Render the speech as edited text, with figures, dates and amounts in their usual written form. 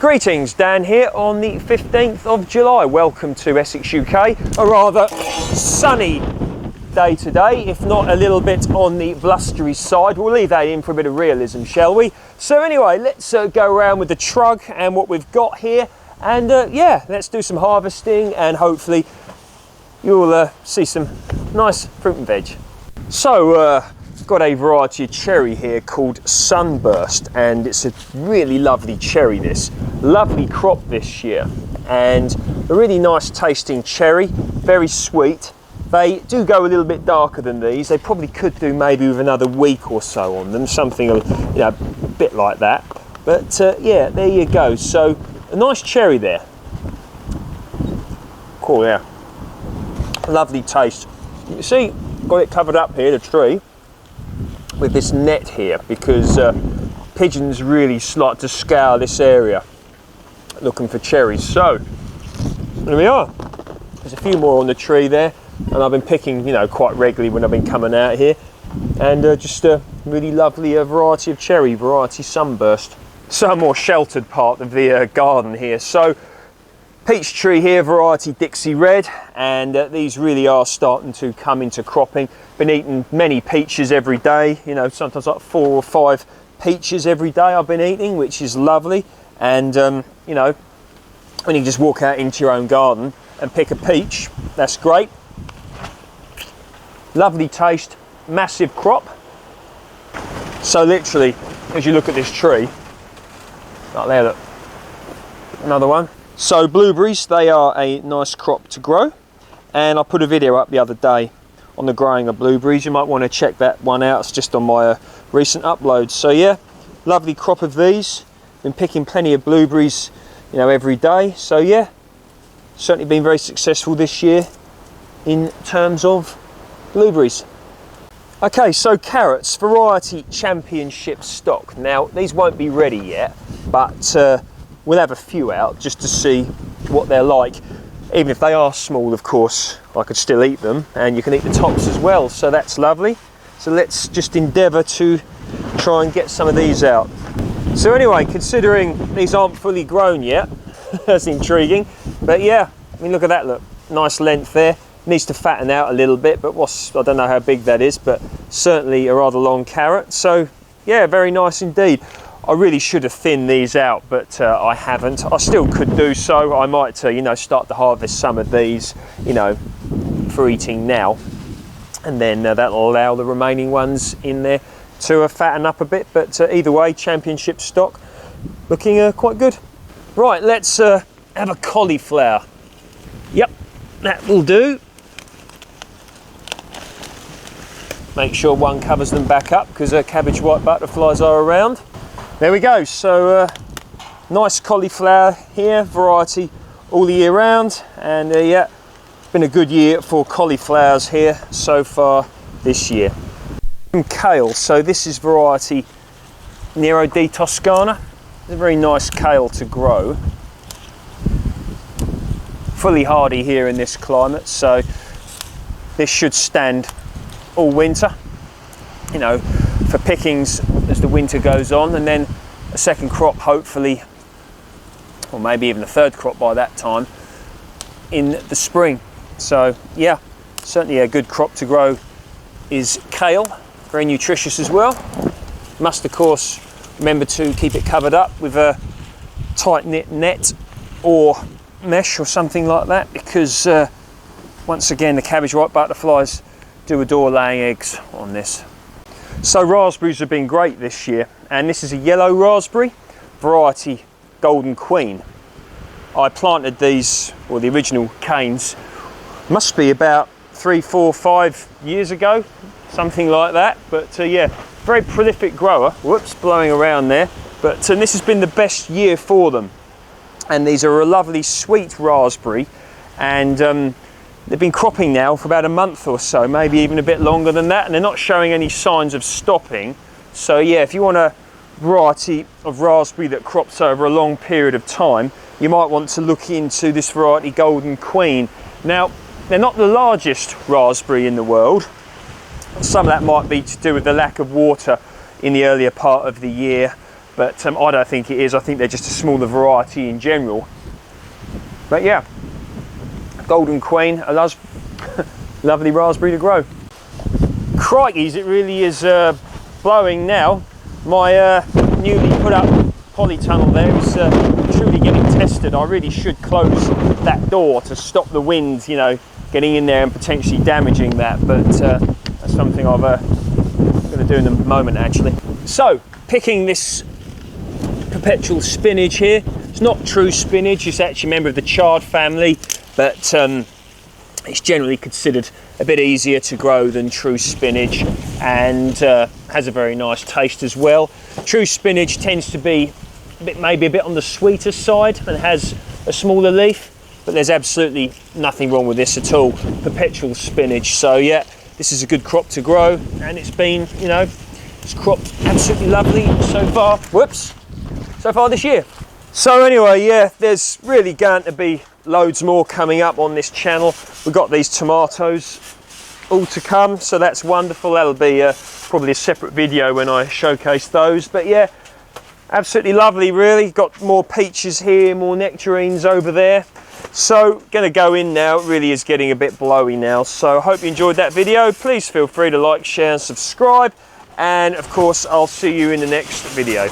Greetings, Dan here on the 15th of July. Welcome to Essex, UK. A rather sunny day today, if not a little bit on the blustery side. We'll leave that in for a bit of realism, shall we? So anyway, let's go around with the trug and what we've got here. And yeah, let's do some harvesting and hopefully you'll see some nice fruit and veg. So, got a variety of cherry here called Sunburst, and it's a really lovely cherry, this lovely crop this year, and a really nice tasting cherry, very sweet. They do go a little bit darker than these. They probably could do maybe with another week or so on them, something a bit like that, but yeah, there you go. So a nice cherry there. Cool, yeah, lovely taste. You see, got it covered up here, the tree, with this net here, because pigeons really like to scour this area looking for cherries. So there we are. There's a few more on the tree there, and I've been picking, quite regularly when I've been coming out here, and just a really lovely variety of cherry, variety Sunburst. So a more sheltered part of the garden here. So peach tree here, variety Dixie Red, and these really are starting to come into cropping. Been eating many peaches every day, sometimes like 4 or 5 peaches every day I've been eating, which is lovely. And when you just walk out into your own garden and pick a peach, that's great. Lovely taste, massive crop. So literally, as you look at this tree, right there, look, another one. So blueberries, they are a nice crop to grow, and I put a video up the other day on the growing of blueberries. You might want to check that one out. It's just on my recent uploads. So yeah, lovely crop of these. Been picking plenty of blueberries, every day. So yeah, certainly been very successful this year in terms of blueberries. Okay, so carrots, variety championship stock. Now these won't be ready yet, but we'll have a few out just to see what they're like. Even if they are small, of course, I could still eat them, and you can eat the tops as well, so that's lovely. So let's just endeavour to try and get some of these out. So anyway, considering these aren't fully grown yet, that's intriguing. But yeah, I mean, look at that, look, nice length there. Needs to fatten out a little bit, but I don't know how big that is, but certainly a rather long carrot. So yeah, very nice indeed. I really should have thinned these out, but I haven't. I still could do so. I might, start to harvest some of these, for eating now, and then that'll allow the remaining ones in there to fatten up a bit. But either way, championship stock, looking quite good. Right, let's have a cauliflower. Yep, that will do. Make sure one covers them back up, because cabbage white butterflies are around. There we go, so nice cauliflower here, variety all the year round, and yeah, it's been a good year for cauliflowers here so far this year. And kale, so this is variety Nero di Toscana. It's a very nice kale to grow. Fully hardy here in this climate, so this should stand all winter, for pickings as the winter goes on, and then a second crop hopefully, or maybe even a third crop by that time in the spring. So yeah, certainly a good crop to grow is kale, very nutritious as well. Must of course remember to keep it covered up with a tight knit net or mesh or something like that, because once again the cabbage white butterflies do adore laying eggs on this. So raspberries have been great this year, and this is a yellow raspberry, variety Golden Queen. I planted these, or the original canes, must be about 3, 4, 5 years ago, something like that. But yeah, very prolific grower. Whoops, blowing around there. But this has been the best year for them. And these are a lovely sweet raspberry, and they've been cropping now for about a month or so, maybe even a bit longer than that, and they're not showing any signs of stopping. So yeah, if you want a variety of raspberry that crops over a long period of time, you might want to look into this variety Golden Queen. Now, they're not the largest raspberry in the world. Some of that might be to do with the lack of water in the earlier part of the year. but I don't think it is. I think they're just a smaller variety in general. But yeah, Golden Queen, a lovely raspberry to grow. Crikeys, it really is blowing now. My newly put up polytunnel there is truly getting tested. I really should close that door to stop the wind, you know, getting in there and potentially damaging that, but that's something I'm going to do in a moment actually. So, picking this Perpetual Spinach here. It's not true spinach, it's actually a member of the chard family, but it's generally considered a bit easier to grow than true spinach, and has a very nice taste as well. True spinach tends to be maybe a bit on the sweeter side and has a smaller leaf, but there's absolutely nothing wrong with this at all. Perpetual spinach. So yeah, this is a good crop to grow, and it's been, you know, it's cropped absolutely lovely so far. So far this year. So anyway, yeah, there's really going to be loads more coming up on this channel. We've got these tomatoes all to come, so that's wonderful. That'll be probably a separate video when I showcase those. But yeah, absolutely lovely really. Got more peaches here, more nectarines over there. So gonna go in now. It really is getting a bit blowy now. So I hope you enjoyed that video. Please feel free to like, share and subscribe. And of course, I'll see you in the next video.